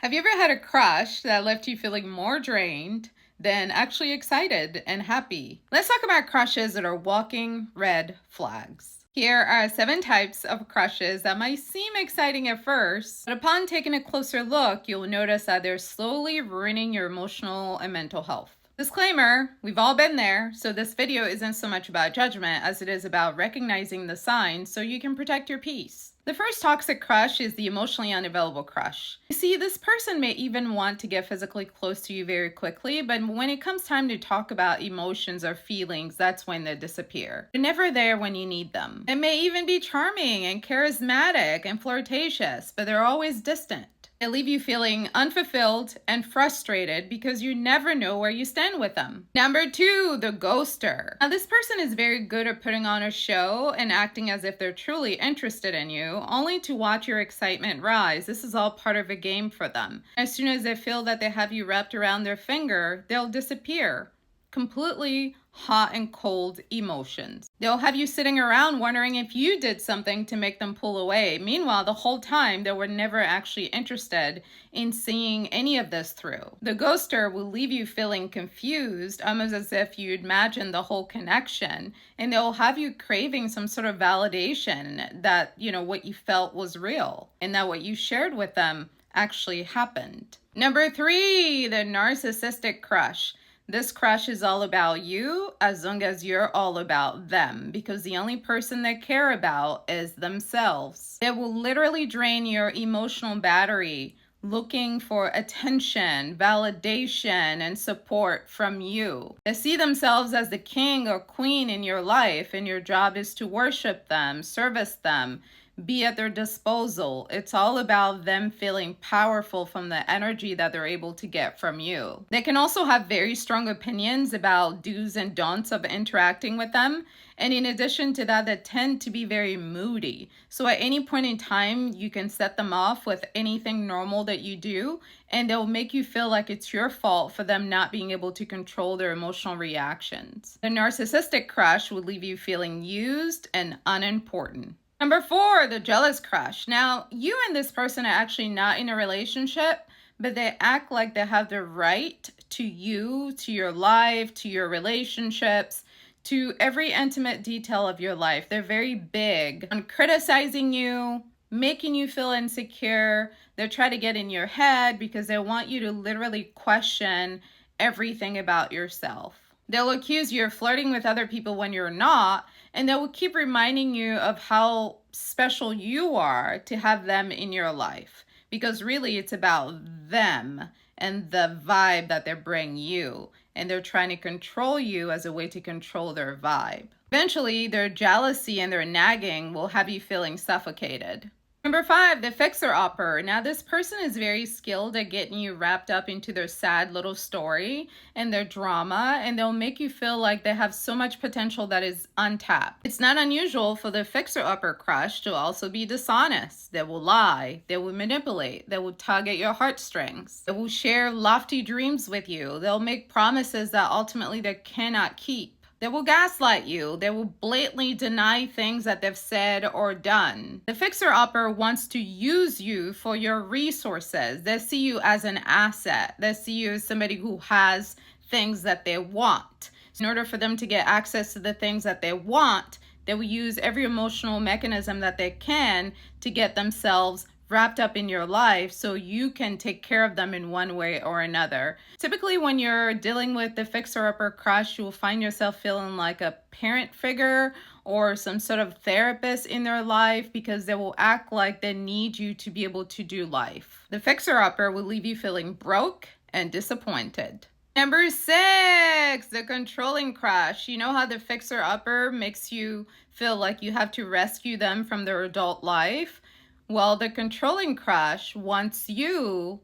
Have you ever had a crush that left you feeling more drained than actually excited and happy? Let's talk about crushes that are walking red flags. Here are 7 types of crushes that might seem exciting at first, but upon taking a closer look, you'll notice that they're slowly ruining your emotional and mental health. Disclaimer, we've all been there, so this video isn't so much about judgment as it is about recognizing the signs so you can protect your peace. The first toxic crush is the emotionally unavailable crush. You see, this person may even want to get physically close to you very quickly, but when it comes time to talk about emotions or feelings, that's when they disappear. They're never there when you need them. It may even be charming and charismatic and flirtatious, but they're always distant. They leave you feeling unfulfilled and frustrated because you never know where you stand with them. Number 2, the ghoster. Now, this person is very good at putting on a show and acting as if they're truly interested in you, only to watch your excitement rise. This is all part of a game for them. As soon as they feel that they have you wrapped around their finger, they'll disappear. Completely hot and cold emotions. They'll have you sitting around wondering if you did something to make them pull away. Meanwhile, the whole time they were never actually interested in seeing any of this through. The ghoster will leave you feeling confused, almost as if you'd imagined the whole connection, and they'll have you craving some sort of validation that, what you felt was real and that what you shared with them actually happened. Number 3, the narcissistic crush. This crush is all about you as long as you're all about them, because the only person they care about is themselves. It will literally drain your emotional battery, looking for attention, validation, and support from you. They see themselves as the king or queen in your life, and your job is to worship them, service them, be at their disposal. It's all about them feeling powerful from the energy that they're able to get from you. They can also have very strong opinions about do's and don'ts of interacting with them. And in addition to that, they tend to be very moody. So at any point in time, you can set them off with anything normal that you do, and they'll make you feel like it's your fault for them not being able to control their emotional reactions. The narcissistic crush will leave you feeling used and unimportant. Number 4, the jealous crush. Now, you and this person are actually not in a relationship, but they act like they have the right to you, to your life, to your relationships, to every intimate detail of your life. They're very big on criticizing you, making you feel insecure. They try to get in your head because they want you to literally question everything about yourself. They'll accuse you of flirting with other people when you're not, and they will keep reminding you of how special you are to have them in your life. Because really it's about them and the vibe that they bring you. And they're trying to control you as a way to control their vibe. Eventually, their jealousy and their nagging will have you feeling suffocated. Number 5, the fixer-upper. Now, this person is very skilled at getting you wrapped up into their sad little story and their drama, and they'll make you feel like they have so much potential that is untapped. It's not unusual for the fixer-upper crush to also be dishonest. They will lie, they will manipulate, they will tug at your heartstrings, they will share lofty dreams with you, they'll make promises that ultimately they cannot keep. They will gaslight you. They will blatantly deny things that they've said or done. The fixer-upper wants to use you for your resources. They see you as an asset. They see you as somebody who has things that they want. In order for them to get access to the things that they want, they will use every emotional mechanism that they can to get themselves wrapped up in your life so you can take care of them in one way or another. Typically, when you're dealing with the fixer-upper crush, you'll find yourself feeling like a parent figure or some sort of therapist in their life because they will act like they need you to be able to do life. The fixer-upper will leave you feeling broke and disappointed. Number 6, the controlling crush. You know how the fixer-upper makes you feel like you have to rescue them from their adult life? Well, the controlling crush wants you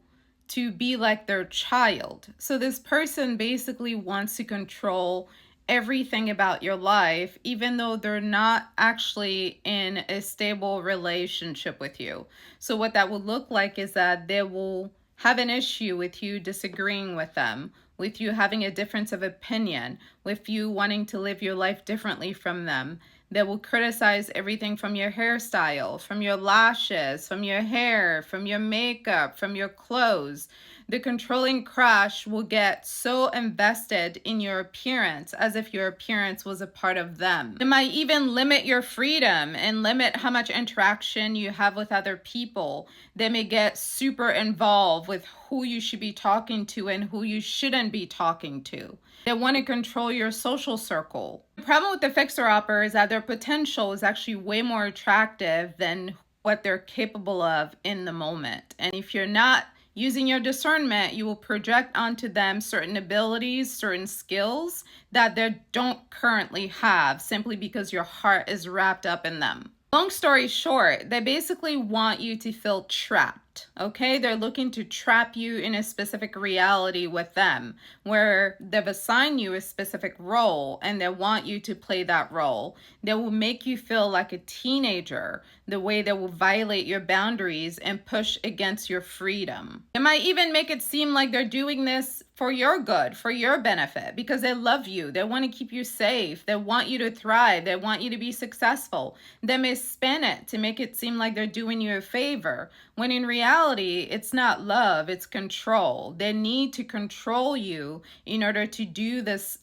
to be like their child. So this person basically wants to control everything about your life, even though they're not actually in a stable relationship with you. So what that will look like is that they will have an issue with you disagreeing with them, with you having a difference of opinion, with you wanting to live your life differently from them. They will criticize everything from your hairstyle, from your lashes, from your hair, from your makeup, from your clothes. The controlling crush will get so invested in your appearance as if your appearance was a part of them. It might even limit your freedom and limit how much interaction you have with other people. They may get super involved with who you should be talking to and who you shouldn't be talking to. They want to control your social circle. The problem with the fixer-upper is that their potential is actually way more attractive than what they're capable of in the moment. And if you're not using your discernment, you will project onto them certain abilities, certain skills that they don't currently have simply because your heart is wrapped up in them. Long story short, they basically want you to feel trapped, okay? They're looking to trap you in a specific reality with them where they've assigned you a specific role and they want you to play that role. They will make you feel like a teenager, the way they will violate your boundaries and push against your freedom. It might even make it seem like they're doing this for your good, for your benefit, because they love you. They want to keep you safe. They want you to thrive. They want you to be successful. They may spin it to make it seem like they're doing you a favor, when in reality, it's not love, it's control. They need to control you in order to do this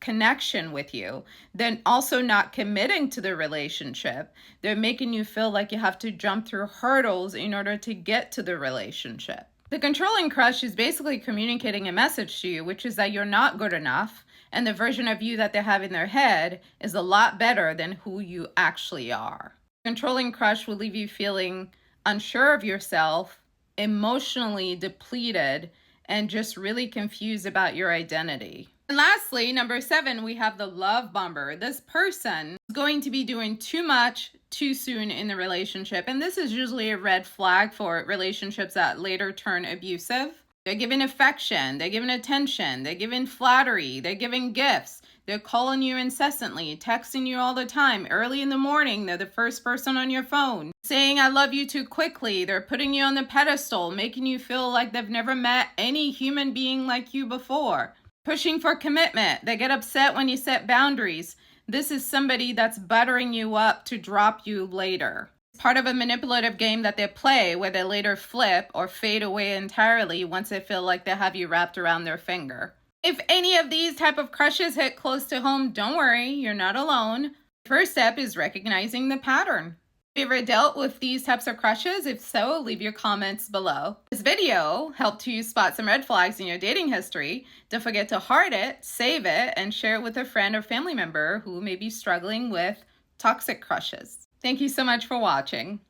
connection with you. Then also not committing to the relationship. They're making you feel like you have to jump through hurdles in order to get to the relationship. The controlling crush is basically communicating a message to you, which is that you're not good enough, and the version of you that they have in their head is a lot better than who you actually are. Controlling crush will leave you feeling unsure of yourself, emotionally depleted, and just really confused about your identity. And lastly, number 7, we have the love bomber. This person is going to be doing too much too soon in the relationship. And this is usually a red flag for relationships that later turn abusive. They're giving affection, they're giving attention, they're giving flattery, they're giving gifts. They're calling you incessantly, texting you all the time. Early in the morning, they're the first person on your phone. Saying I love you too quickly. They're putting you on the pedestal, making you feel like they've never met any human being like you before. Pushing for commitment. They get upset when you set boundaries. This is somebody that's buttering you up to drop you later. It's part of a manipulative game that they play where they later flip or fade away entirely once they feel like they have you wrapped around their finger. If any of these type of crushes hit close to home, don't worry, you're not alone. First step is recognizing the pattern. Have you ever dealt with these types of crushes? If so, leave your comments below. This video helped you spot some red flags in your dating history. Don't forget to heart it, save it, and share it with a friend or family member who may be struggling with toxic crushes. Thank you so much for watching.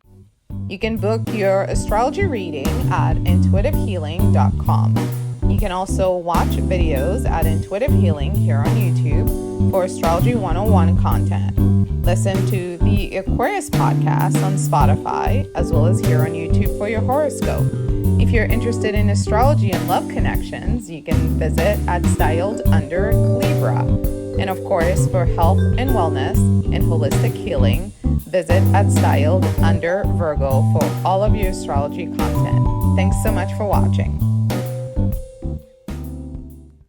You can book your astrology reading at intuitivehealing.com. You can also watch videos at Intuitive Healing here on YouTube for Astrology 101 content. Listen to the Aquarius podcast on Spotify, as well as here on YouTube for your horoscope. If you're interested in astrology and love connections, you can visit at Styled Under Libra. And of course, for health and wellness and holistic healing, visit at Styled Under Virgo for all of your astrology content. Thanks so much for watching.